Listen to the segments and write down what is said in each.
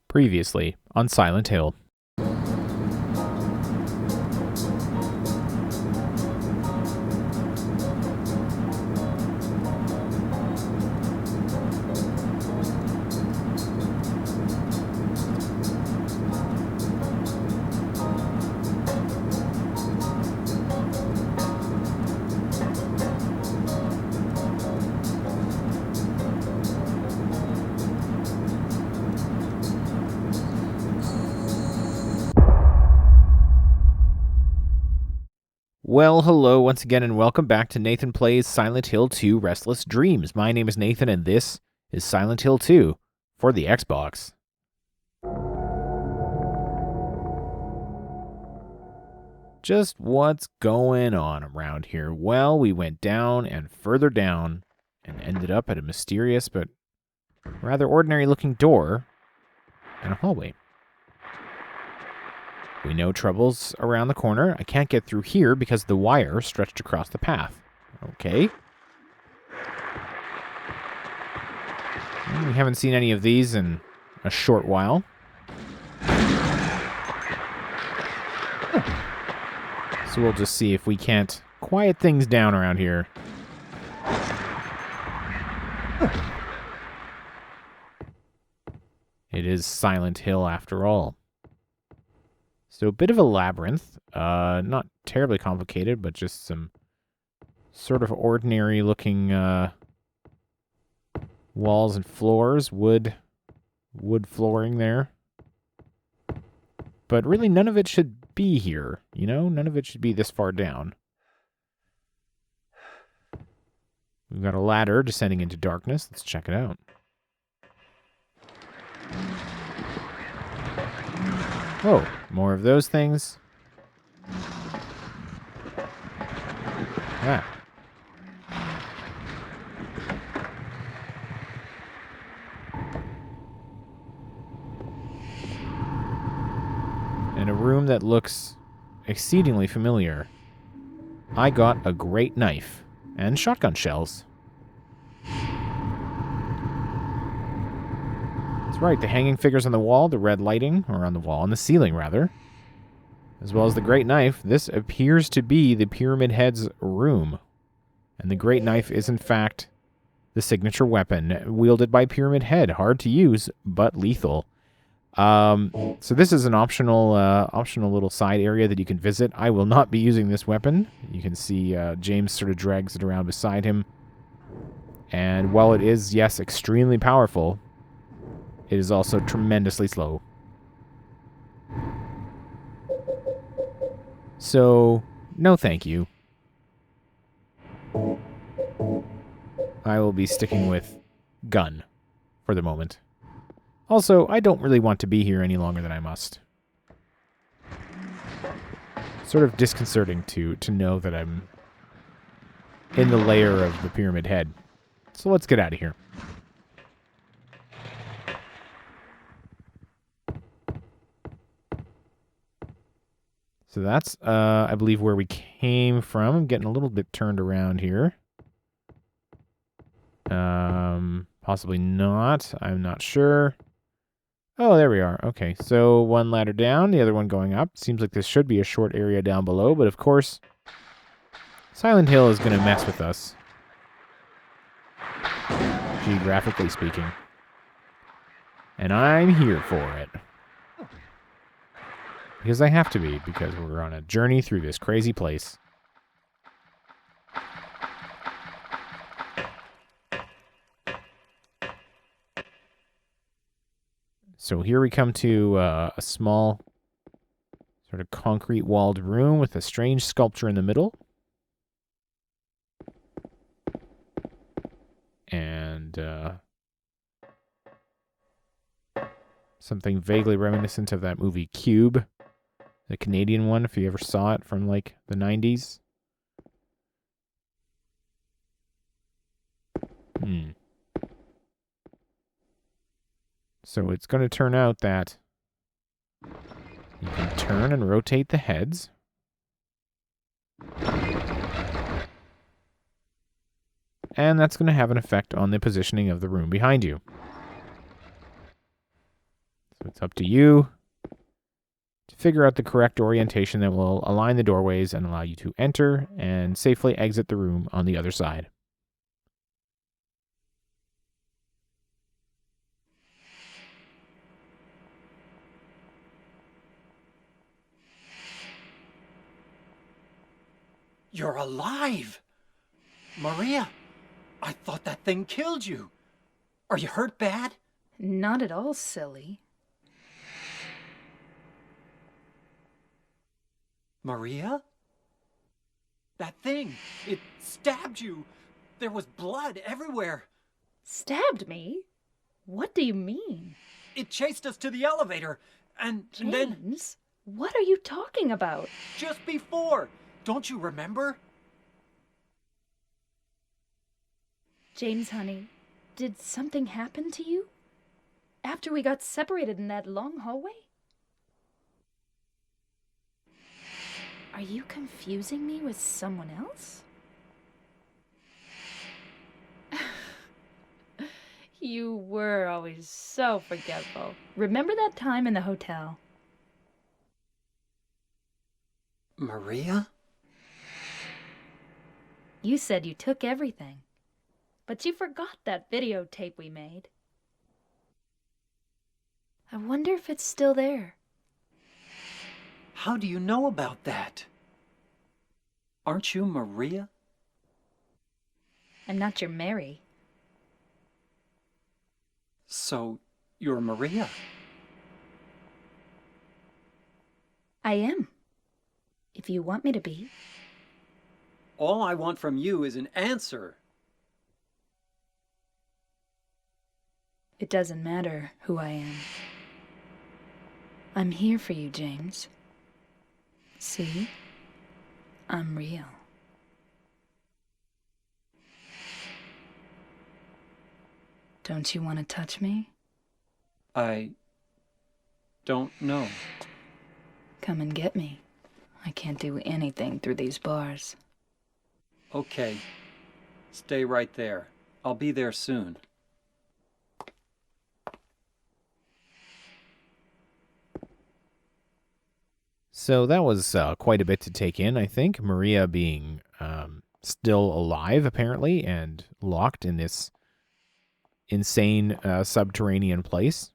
Previously on Silent Hill. Well, hello once again, and welcome back to Nathan Plays Silent Hill 2 Restless Dreams. My name is Nathan, and this is Silent Hill 2 for the Xbox. Just what's going on around here? Well, we went down and further down and ended up at a mysterious but rather ordinary-looking door and a hallway. We know trouble's around the corner. I can't get through here because the wire stretched across the path. Okay. We haven't seen any of these in a short while. So we'll just see if we can't quiet things down around here. It is Silent Hill after all. So a bit of a labyrinth, not terribly complicated, but just some sort of ordinary looking walls and floors, wood flooring there. But really none of it should be here, you know? None of it should be this far down. We've got a ladder descending into darkness. Let's check it out. Oh, more of those things. Ah. And a room that looks exceedingly familiar. I got a great knife and shotgun shells. Right, the hanging figures on the wall, the red lighting, or on the wall, on the ceiling, rather, as well as the great knife. This appears to be the Pyramid Head's room. And the great knife is, in fact, the signature weapon wielded by Pyramid Head. Hard to use, but lethal. So this is an optional little side area that you can visit. I will not be using this weapon. You can see James sort of drags it around beside him. And while it is, yes, extremely powerful, it is also tremendously slow. So, no thank you. I will be sticking with gun for the moment. Also, I don't really want to be here any longer than I must. Sort of disconcerting to know that I'm in the lair of the Pyramid Head. So let's get out of here. So that's, I believe, where we came from. I'm getting a little bit turned around here. Possibly not. I'm not sure. Oh, there we are. Okay, so one ladder down, the other one going up. Seems like this should be a short area down below, but of course, Silent Hill is going to mess with us. Geographically speaking. And I'm here for it. Because I have to be, because we're on a journey through this crazy place. So here we come to a small, sort of concrete-walled room with a strange sculpture in the middle. And something vaguely reminiscent of that movie Cube. The Canadian one, if you ever saw it from, like, the 90s. So it's going to turn out that you can turn and rotate the heads. And that's going to have an effect on the positioning of the room behind you. So it's up to you to figure out the correct orientation that will align the doorways and allow you to enter and safely exit the room on the other side. You're alive! Maria, I thought that thing killed you. Are you hurt bad? Not at all, silly. Maria? That thing, it stabbed you. There was blood everywhere. Stabbed me? What do you mean? It chased us to the elevator, and then... James, what are you talking about? Just before! Don't you remember? James, honey, did something happen to you? After we got separated in that long hallway? Are you confusing me with someone else? You were always so forgetful. Remember that time in the hotel? Maria? You said you took everything, but you forgot that videotape we made. I wonder if it's still there. How do you know about that? Aren't you Maria? I'm not your Mary. So, you're Maria? I am. If you want me to be. All I want from you is an answer. It doesn't matter who I am. I'm here for you, James. See? I'm real. Don't you want to touch me? I don't know. Come and get me. I can't do anything through these bars. Okay. Stay right there. I'll be there soon. So that was quite a bit to take in, I think. Maria being still alive, apparently, and locked in this insane subterranean place.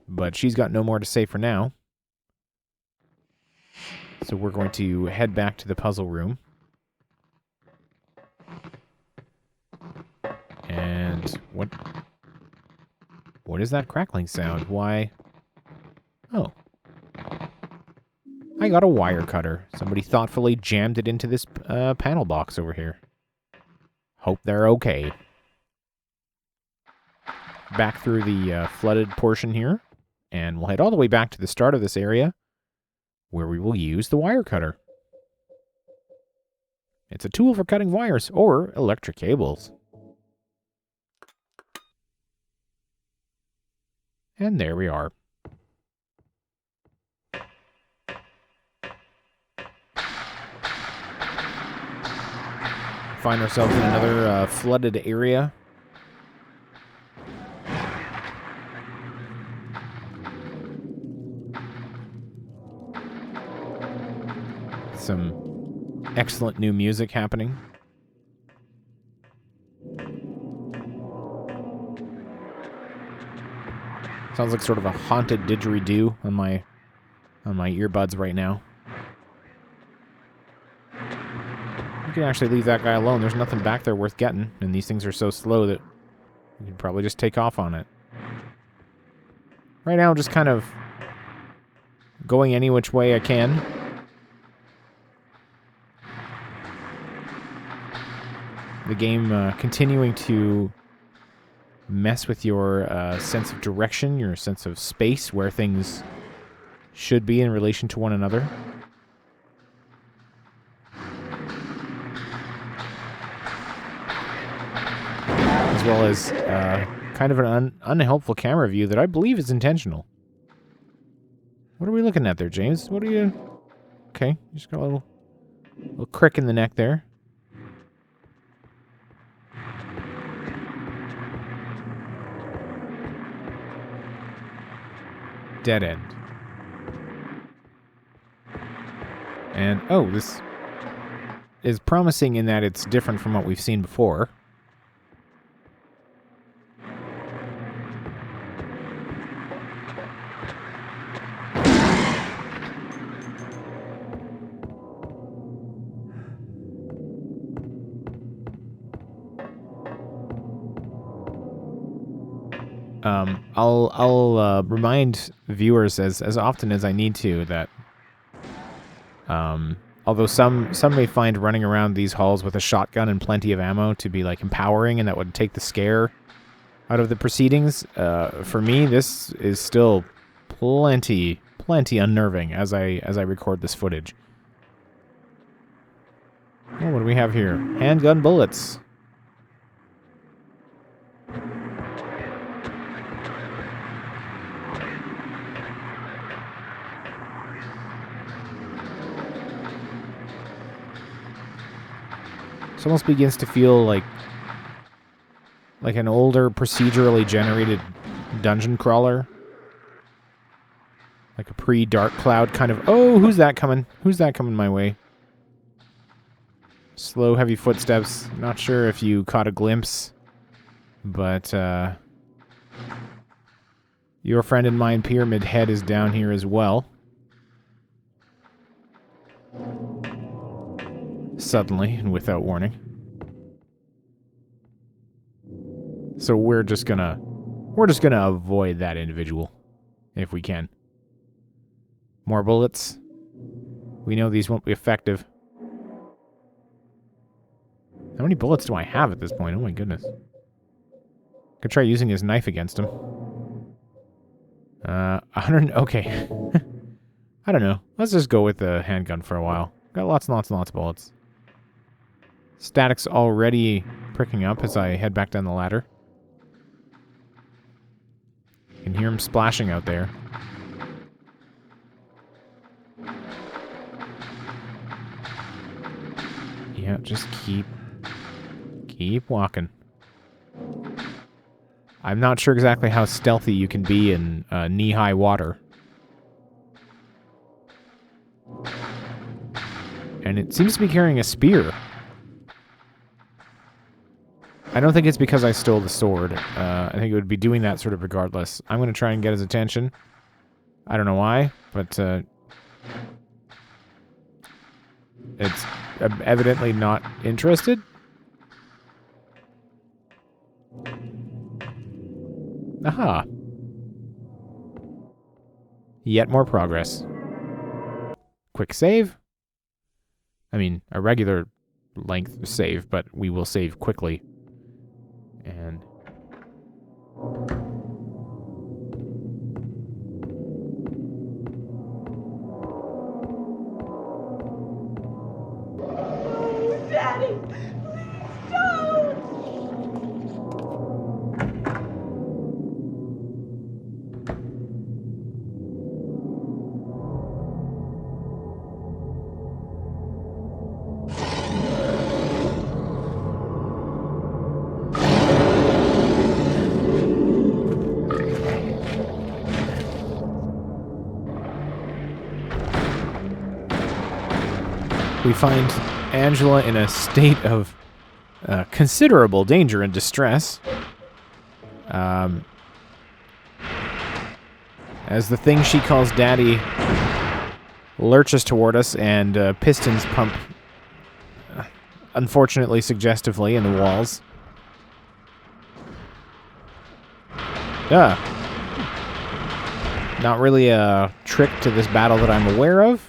But she's got no more to say for now. So we're going to head back to the puzzle room. And what is that crackling sound? Why? Oh. I got a wire cutter. Somebody thoughtfully jammed it into this panel box over here. Hope they're okay. Back through the flooded portion here. And we'll head all the way back to the start of this area, where we will use the wire cutter. It's a tool for cutting wires or electric cables. And there we are. Find ourselves in another flooded area. Some excellent new music happening. Sounds like sort of a haunted didgeridoo on my earbuds right now. You can actually leave that guy alone. There's nothing back there worth getting, and these things are so slow that you can probably just take off on it. Right now, I'm just kind of going any which way I can. The game continuing to mess with your sense of direction, your sense of space, where things should be in relation to one another. As well as kind of an unhelpful camera view that I believe is intentional. What are we looking at there, James? What are you... Okay, you just got a little crick in the neck there. Dead end. And, oh, this is promising in that it's different from what we've seen before. I'll remind viewers as often as I need to that although some may find running around these halls with a shotgun and plenty of ammo to be like empowering and that would take the scare out of the proceedings, for me this is still plenty unnerving as I record this footage. Oh, what do we have here? Handgun bullets. This almost begins to feel like an older procedurally generated dungeon crawler. Like a pre-Dark Cloud kind of... Oh, who's that coming? Who's that coming my way? Slow, heavy footsteps. Not sure if you caught a glimpse, but your friend and mine, Pyramid Head, is down here as well. Suddenly and without warning. So we're just gonna avoid that individual if we can. More bullets. We know these won't be effective. How many bullets do I have at this point? Oh my goodness. Could try using his knife against him. 100. Okay. I don't know. Let's just go with the handgun for a while. Got lots and lots and lots of bullets. Static's already pricking up as I head back down the ladder. You can hear him splashing out there. Yeah, just keep walking. I'm not sure exactly how stealthy you can be in knee-high water. And it seems to be carrying a spear. I don't think it's because I stole the sword. I think it would be doing that sort of regardless. I'm going to try and get his attention. I don't know why, but it's evidently not interested. Aha. Yet more progress. Quick save. I mean, a regular length save, but we will save quickly. And Daddy, please don't. we find Angela in a state of considerable danger and distress. As the thing she calls Daddy lurches toward us and pistons pump, unfortunately suggestively, in the walls. Not really a trick to this battle that I'm aware of.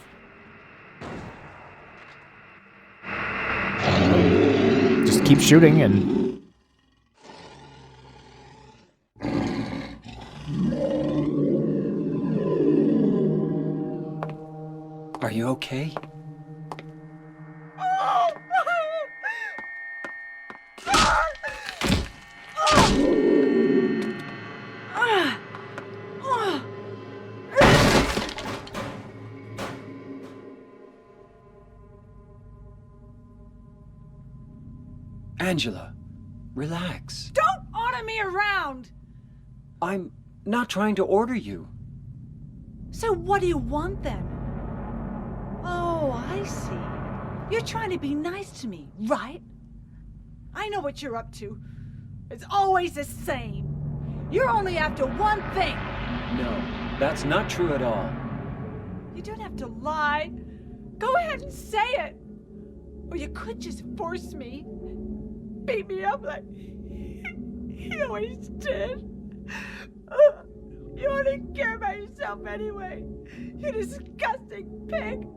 Just keep shooting and... Are you okay? Angela, relax. Don't order me around. I'm not trying to order you. So what do you want then? Oh, I see. You're trying to be nice to me, right? I know what you're up to. It's always the same. You're only after one thing. No, that's not true at all. You don't have to lie. Go ahead and say it. Or you could just force me. Beat me up like you always did. You only care about yourself anyway. You disgusting pig.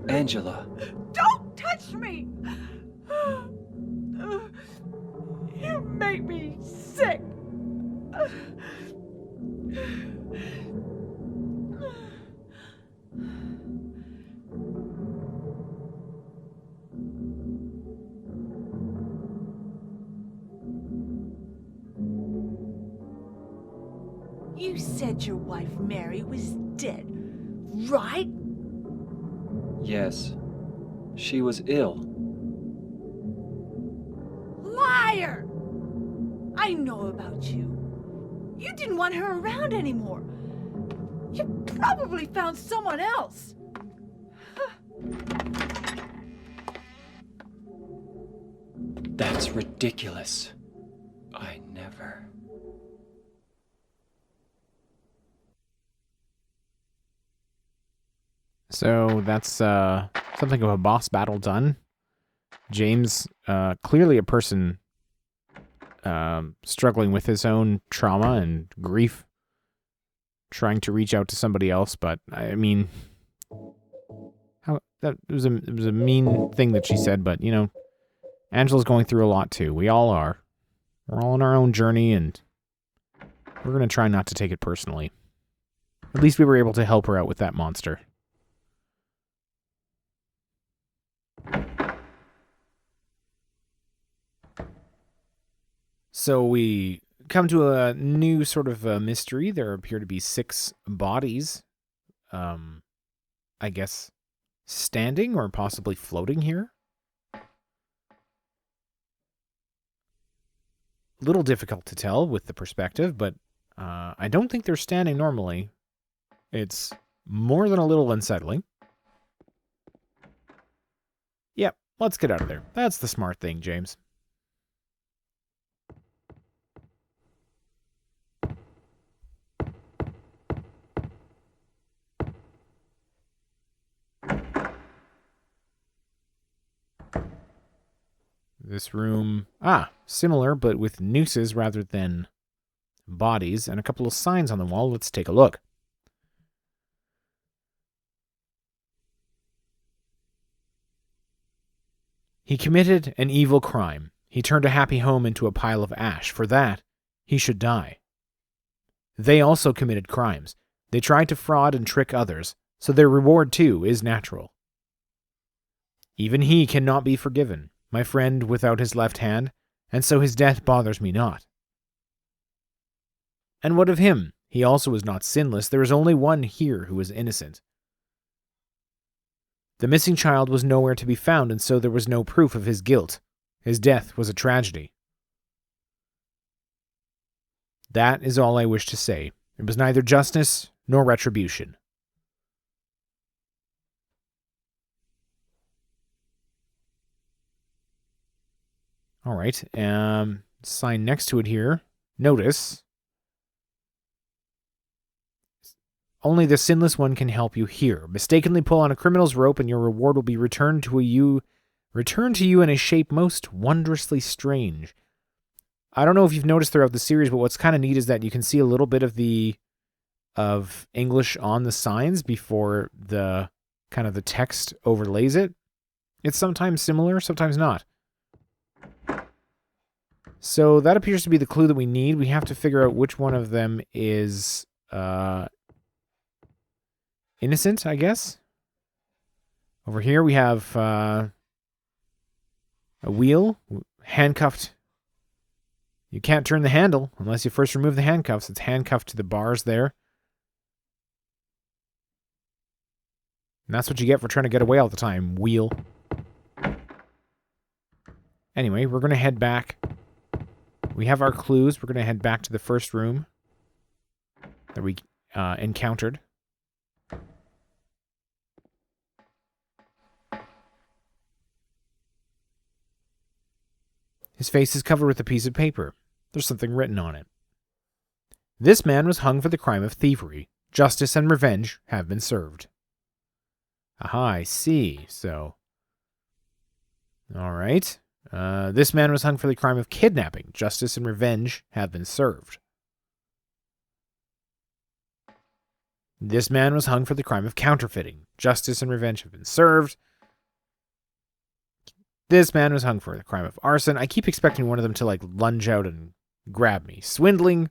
Angela. Don't touch me! You make me sick. You said your wife Mary was dead, right? Yes. She was ill. Liar! I know about you. You didn't want her around anymore. You probably found someone else. That's ridiculous. I never. So that's something of a boss battle done. James, clearly a person struggling with his own trauma and grief, trying to reach out to somebody else. But I mean, it was a mean thing that she said. But you know, Angela's going through a lot too. We all are. We're all on our own journey, and we're gonna try not to take it personally. At least we were able to help her out with that monster. So we come to a new sort of mystery. There appear to be 6 bodies, I guess, standing or possibly floating here. A little difficult to tell with the perspective, but I don't think they're standing normally. It's more than a little unsettling. Yep, let's get out of there. That's the smart thing, James. This room, similar, but with nooses rather than bodies, and a couple of signs on the wall. Let's take a look. He committed an evil crime. He turned a happy home into a pile of ash. For that, he should die. They also committed crimes. They tried to fraud and trick others, so their reward too is natural. Even he cannot be forgiven, my friend without his left hand, and so his death bothers me not. And what of him? He also is not sinless. There is only one here who is innocent. The missing child was nowhere to be found, and so there was no proof of his guilt. His death was a tragedy. That is all I wish to say. It was neither justice nor retribution. All right, sign next to it here. Notice. Only the sinless one can help you here. Mistakenly pull on a criminal's rope and your reward will be returned to you in a shape most wondrously strange. I don't know if you've noticed throughout the series, but what's kind of neat is that you can see a little bit of English on the signs before the kind of the text overlays it. It's sometimes similar, sometimes not. So that appears to be the clue that we need. We have to figure out which one of them is innocent, I guess. Over here we have a wheel, handcuffed. You can't turn the handle unless you first remove the handcuffs. It's handcuffed to the bars there. And that's what you get for trying to get away all the time, wheel. Anyway, we're going to head back. We have our clues. We're going to head back to the first room that we encountered. His face is covered with a piece of paper. There's something written on it. This man was hung for the crime of thievery. Justice and revenge have been served. Aha, I see. So, all right. This man was hung for the crime of kidnapping. Justice and revenge have been served. This man was hung for the crime of counterfeiting. Justice and revenge have been served. This man was hung for the crime of arson. I keep expecting one of them to, like, lunge out and grab me. Swindling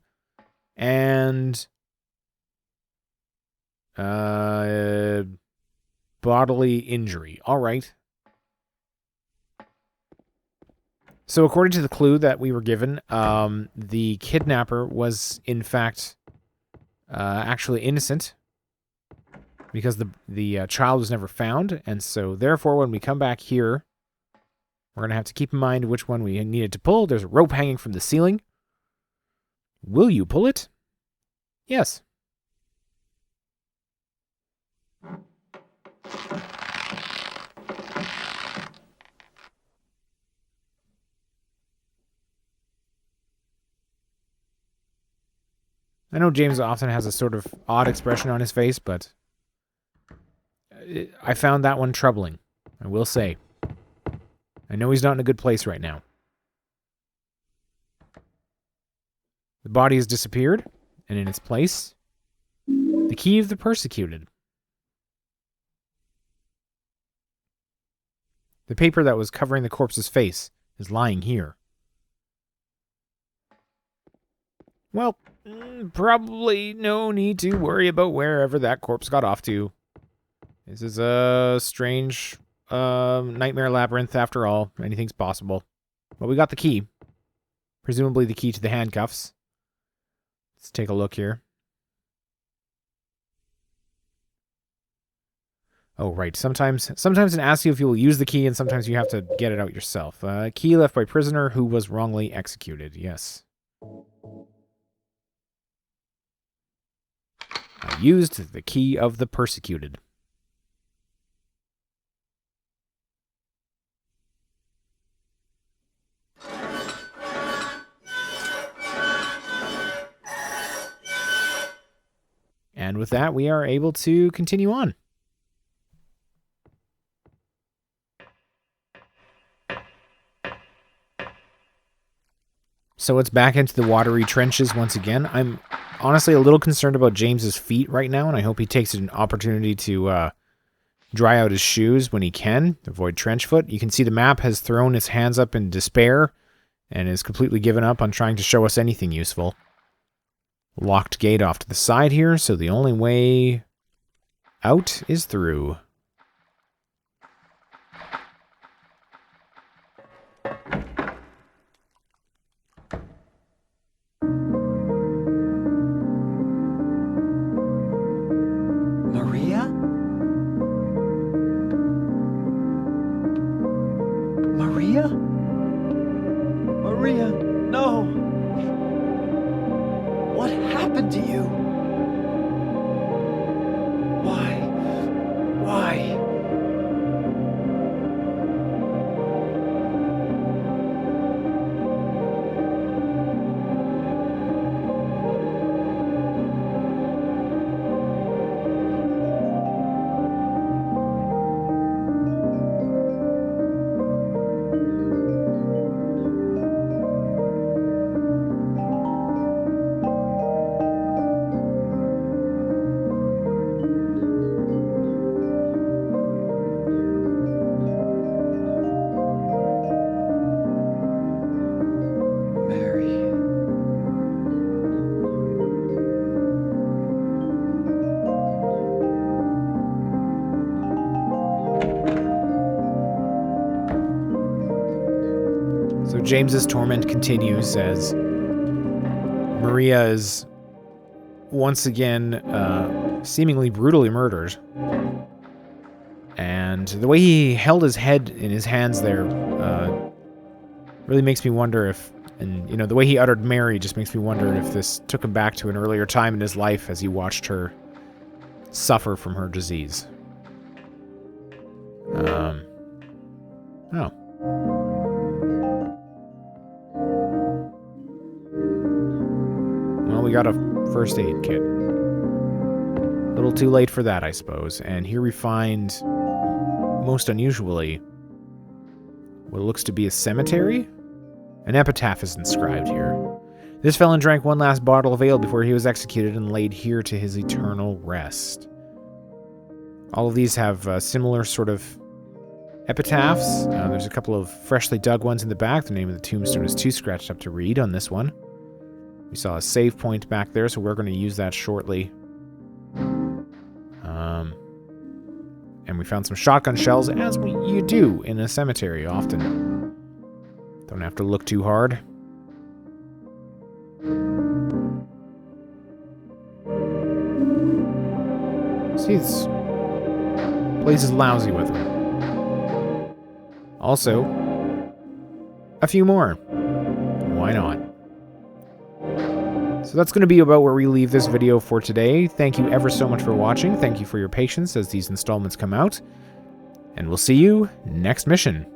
and bodily injury. All right. So according to the clue that we were given, the kidnapper was, in fact, actually innocent because the child was never found. And so, therefore, when we come back here, we're going to have to keep in mind which one we needed to pull. There's a rope hanging from the ceiling. Will you pull it? Yes. I know James often has a sort of odd expression on his face, but I found that one troubling, I will say. I know he's not in a good place right now. The body has disappeared, and in its place, the key of the persecuted. The paper that was covering the corpse's face is lying here. Well, probably no need to worry about wherever that corpse got off to. This is a strange nightmare labyrinth after all. Anything's possible. But we got the key. Presumably the key to the handcuffs. Let's take a look here. Oh, right. Sometimes it asks you if you will use the key, and sometimes you have to get it out yourself. Key left by prisoner who was wrongly executed. Yes. I used the key of the persecuted. And with that, we are able to continue on. So it's back into the watery trenches once again. I'm honestly a little concerned about James's feet right now, and I hope he takes an opportunity to dry out his shoes when he can, avoid trench foot. You can see the map has thrown its hands up in despair and is completely given up on trying to show us anything useful. Locked gate off to the side here, so the only way out is through. Maria? Maria? Maria, no! What happened to you? Why? Why? Mary. So James's torment continues as Maria is once again seemingly brutally murdered. And the way he held his head in his hands there Really makes me wonder if, and you know, the way he uttered Mary just makes me wonder if this took him back to an earlier time in his life as he watched her suffer from her disease. Oh. Well, we got a first aid kit. A little too late for that, I suppose. And here we find, most unusually, what looks to be a cemetery? An epitaph is inscribed here. This felon drank one last bottle of ale before he was executed and laid here to his eternal rest. All of these have similar sort of epitaphs. There's a couple of freshly dug ones in the back. The name of the tombstone is too scratched up to read on this one. We saw a save point back there, so we're going to use that shortly. And we found some shotgun shells, as you do in a cemetery often. Don't have to look too hard. See, this place is lousy with them. Also, a few more. Why not? So that's going to be about where we leave this video for today. Thank you ever so much for watching. Thank you for your patience as these installments come out. And we'll see you next mission.